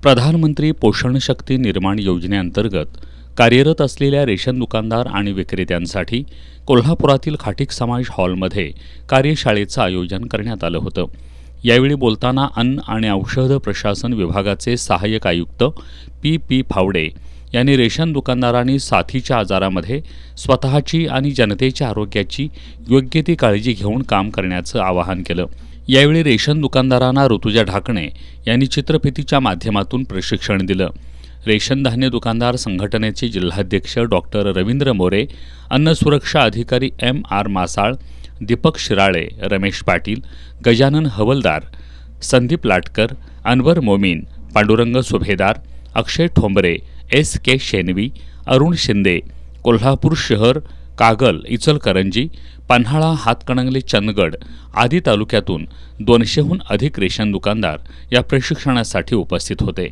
प्रधानमंत्री पोषण शक्ती निर्माण योजनेअंतर्गत कार्यरत असलेल्या रेशन दुकानदार आणि विक्रेत्यांसाठी कोल्हापुरातील खाटीक समाज हॉलमध्ये कार्यशाळेचं आयोजन करण्यात आलं होतं. यावेळी बोलताना अन्न आणि औषध प्रशासन विभागाचे सहाय्यक आयुक्त पी फावडे यांनी रेशन दुकानदारांनी साथीच्या आजारामध्ये स्वतःची आणि जनतेच्या आरोग्याची योग्य ती काळजी घेऊन काम करण्याचं आवाहन केलं. यावेळी रेशन दुकानदारांना ऋतुजा ढाकणे यांनी चित्रफितीच्या माध्यमातून प्रशिक्षण दिलं. रेशन धान्य दुकानदार संघटनेचे जिल्हाध्यक्ष डॉक्टर रवींद्र मोरे, अन्न सुरक्षा अधिकारी MR मासाळ, दीपक शिराळे, रमेश पाटील, गजानन हवलदार, संदीप लाटकर, अनवर मोमीन, पांडुरंग सुभेदार, अक्षय ठोंबरे, SK शेनवी, अरुण शिंदे, कोल्हापूर शहर, कागल, इचलकरंजी, पन्हाळा, हातकणंगले, चंदगड आदी तालुक्यातून 200हून अधिक रेशन दुकानदार या प्रशिक्षणासाठी उपस्थित होते.